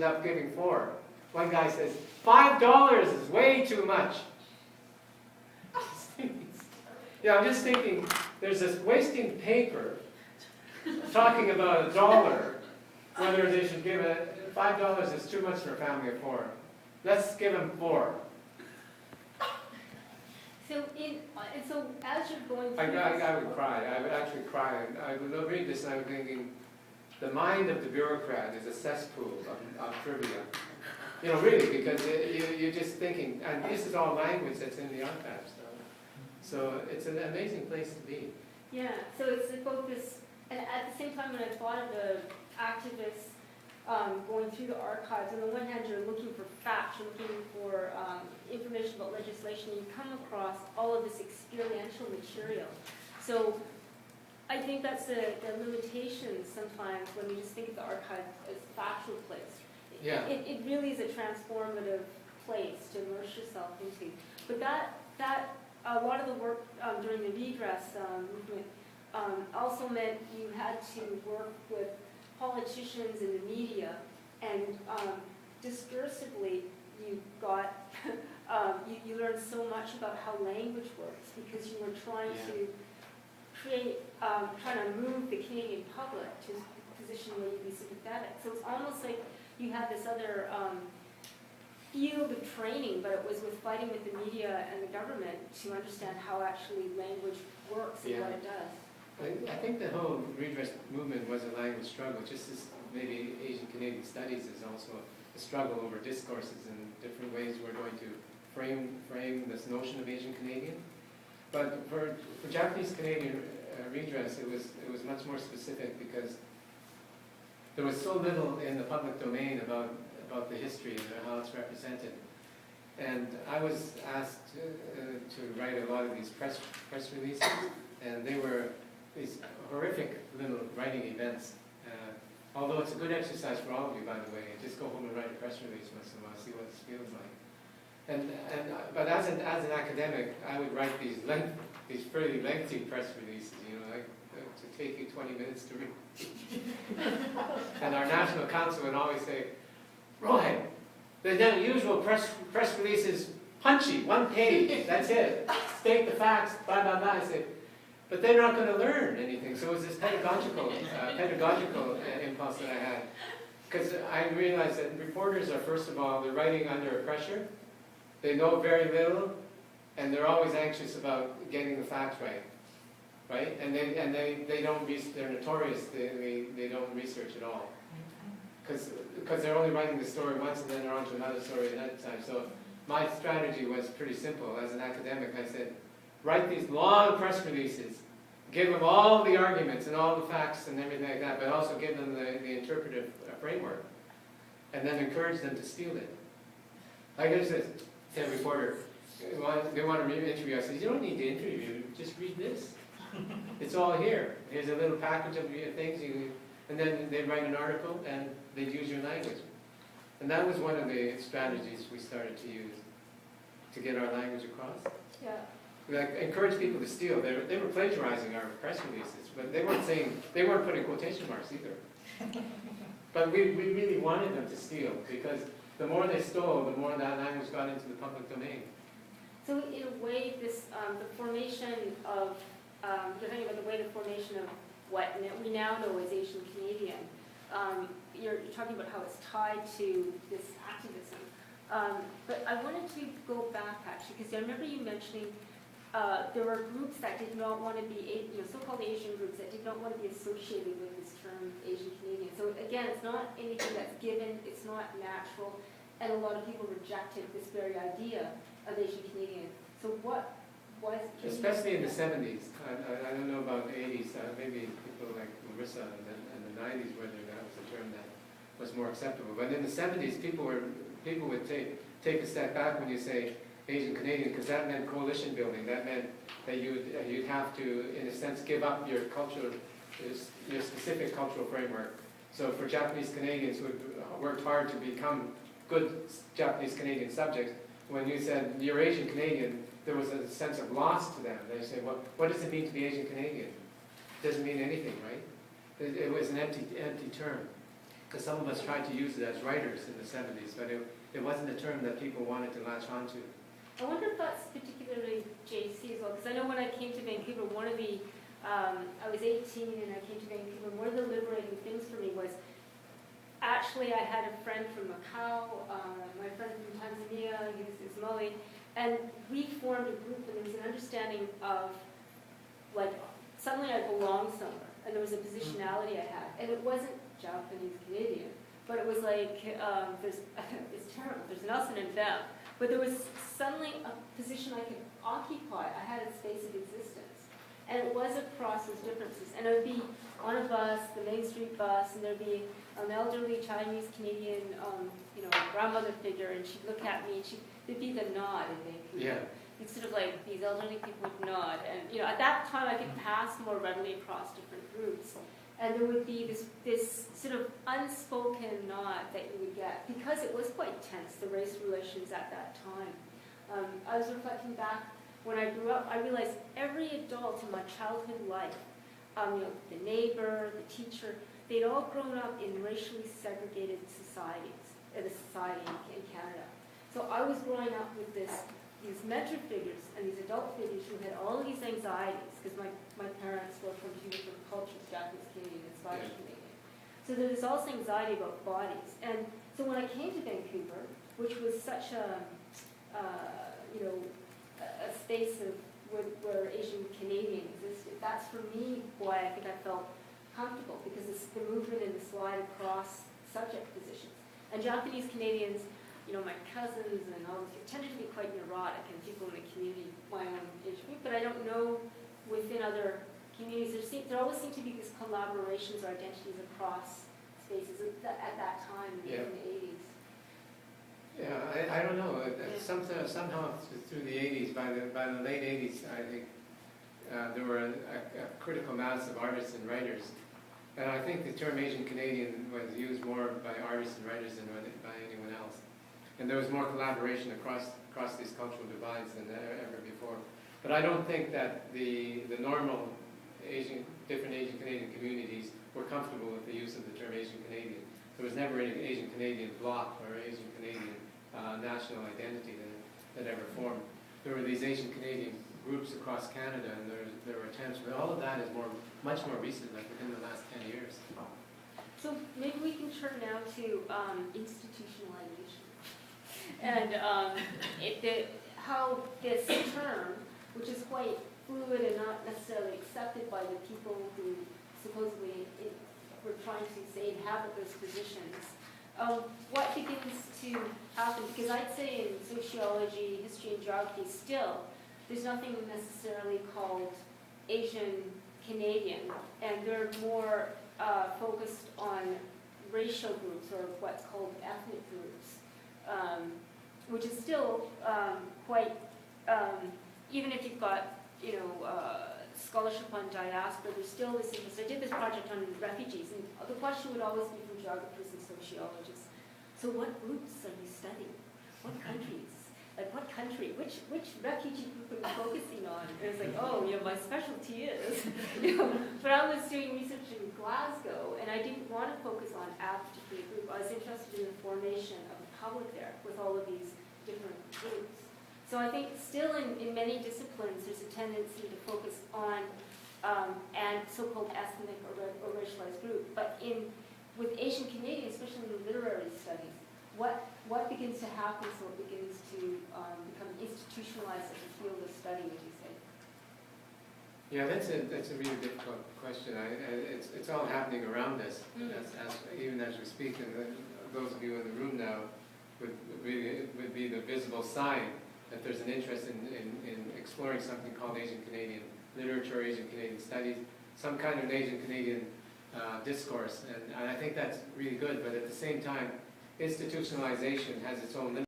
ended up giving 4. One guy says, $5 is way too much. Yeah, I'm just thinking, there's this wasting paper talking about $1, whether they should give it, $5 is too much for a family of 4. Let's give them 4. So as you're going through I would cry. I would actually cry. I would read this and I was thinking, the mind of the bureaucrat is a cesspool of trivia. You know, really, because you're just thinking, and this is all language that's in the archives. So it's an amazing place to be. Yeah, so it's about this, and at the same time when I thought of the activists going through the archives, on the one hand you're looking for facts, you're looking for information about legislation, you come across all of this experiential material. So I think that's the limitation sometimes when we just think of the archive as a factual place. Yeah. It really is a transformative place to immerse yourself into. But that a lot of the work during the redress movement also meant you had to work with politicians and the media, and discursively you got you learned so much about how language works because you were trying to create, trying to move the Canadian public to a position where you'd be sympathetic. So it's almost like you had this other field of training, but it was with fighting with the media and the government to understand how actually language works and what it does. I think the whole redress movement was a language struggle, just as maybe Asian Canadian studies is also a struggle over discourses and different ways we're going to frame this notion of Asian Canadian. But for Japanese Canadian redress, it was much more specific because there was so little in the public domain about the history and how it's represented. And I was asked to write a lot of these press releases, and they were these horrific little writing events. Although it's a good exercise for all of you, by the way, just go home and write a press release once in a while, see what this feels like. But as an academic, I would write these fairly lengthy press releases, you know, like to take you 20 minutes to read. And our national council would always say, Roy, the usual press release is punchy, 1 page, that's it. State the facts, blah, blah, blah. I say, but they're not going to learn anything. So it was this pedagogical impulse that I had. Because I realized that reporters are, first of all, they're writing under pressure. They know very little, and they're always anxious about getting the facts right? And they don't, they're notorious, they don't research at all. Because they're only writing the story once and then they're on to another story another time. So my strategy was pretty simple. As an academic, I said, write these long press releases, give them all the arguments and all the facts and everything like that, but also give them the interpretive framework, and then encourage them to steal it. Like I said, a reporter, they want to interview us. I said, you don't need to interview, just read this. It's all here. Here's a little package of things, and then they'd write an article and they'd use your language. And that was one of the strategies we started to use to get our language across. Yeah. We encourage people to steal. They were plagiarizing our press releases, but they weren't putting quotation marks either. But we really wanted them to steal, because the more they stole, the more that language got into the public domain. So in a way, this the formation of you're thinking about the way the formation of what we now know as Asian Canadian. You're talking about how it's tied to this activism. But I wanted to go back actually, because I remember you mentioning there were groups that did not want to be, so-called Asian groups that did not want to be associated with this term Asian Canadian. So again, it's not anything that's given, it's not natural, and a lot of people rejected this very idea of Asian Canadian. So what was... Especially in the 70s. I don't know about the 80s. Maybe people like Marissa and the 90s, whether that was a term that was more acceptable. But in the 70s, people would take a step back when you say Asian Canadian, because that meant coalition building. That meant that you'd have to, in a sense, give up your specific cultural framework. So for Japanese Canadians who had worked hard to become good Japanese Canadian subjects, when you said you're Asian Canadian, there was a sense of loss to them. They say, well, what does it mean to be Asian Canadian? It doesn't mean anything, right? It was an empty term. Because some of us tried to use it as writers in the 70s, but it wasn't a term that people wanted to latch onto. I wonder if that's particularly JC as well, because I know when I came to Vancouver, one of the, I was 18 and I came to Vancouver, and one of the liberating things for me was, actually I had a friend from Macau, my friend from Tanzania, he was Ismaili, and we formed a group, and there was an understanding of, like, suddenly I belonged somewhere, and there was a positionality I had, and it wasn't Japanese Canadian, but it was like, it's terrible, there's an us and a them, but there was suddenly a position I could occupy. I had a space of existence, and it was across those differences, and it would be on a bus, the Main Street bus, and there'd be an elderly Chinese Canadian, grandmother figure, and she'd look at me, and there'd be the nod in Vancouver. Yeah. It's sort of like these elderly people would nod, and at that time I could pass more readily across different groups, and there would be this sort of unspoken nod that you would get, because it was quite tense, the race relations at that time. I was reflecting back when I grew up, I realized every adult in my childhood life, the neighbor, the teacher, they'd all grown up in racially segregated societies, the society in Canada. So I was growing up with these mentor figures and these adult figures who had all these anxieties, because my parents were from two different cultures, Japanese Canadian and Scottish Canadian. So there was also anxiety about bodies. And so when I came to Vancouver, which was such a space of where Asian Canadian existed, that's for me why I think I felt comfortable, because it's the movement and the slide across subject positions. And Japanese Canadians, my cousins and all this, tended to be quite neurotic, and people in the community, my own age group, but I don't know within other communities, there always seemed to be these collaborations or identities across spaces at that time in the 80s. Yeah, I don't know. Somehow through the 80s, by the late 80s, I think there were a critical mass of artists and writers. And I think the term Asian Canadian was used more by artists and writers than by anyone else. And there was more collaboration across these cultural divides than ever before. But I don't think that the normal different Asian Canadian communities were comfortable with the use of the term Asian Canadian. There was never any Asian Canadian bloc or Asian Canadian national identity that ever formed. There were these Asian Canadian groups across Canada, and there were attempts, but all of that is much more recent, like within the last 10 years. So maybe we can turn now to institutionalization. And how this term, which is quite fluid and not necessarily accepted by the people who supposedly were trying to say inhabit those positions, what begins to happen? Because I'd say in sociology, history, and geography, still, there's nothing necessarily called Asian Canadian, and they're more focused on racial groups or what's called ethnic groups, which is still quite, even if you've got, scholarship on diaspora, there's still this interest. I did this project on refugees, and the question would always be from geographers and sociologists. So what groups are you studying? What countries? Like what country? Which refugee group are you focusing on? And it's like, my specialty is, But I was doing research in Glasgow, and I didn't want to focus on a particular group. I was interested in the formation of the public there with all of these different groups. So I think still in many disciplines, there's a tendency to focus on and so-called ethnic or racialized group. But with Asian Canadian, especially in literary studies, what begins to happen so it begins to become institutionalized as a field of study, would you say? Yeah, that's a really difficult question. It's all happening around us, even as we speak. And those of you in the room now would be the visible sign that there's an interest in exploring something called Asian Canadian literature, Asian Canadian studies, some kind of Asian Canadian discourse. And I think that's really good, but at the same time, institutionalization has its own limits.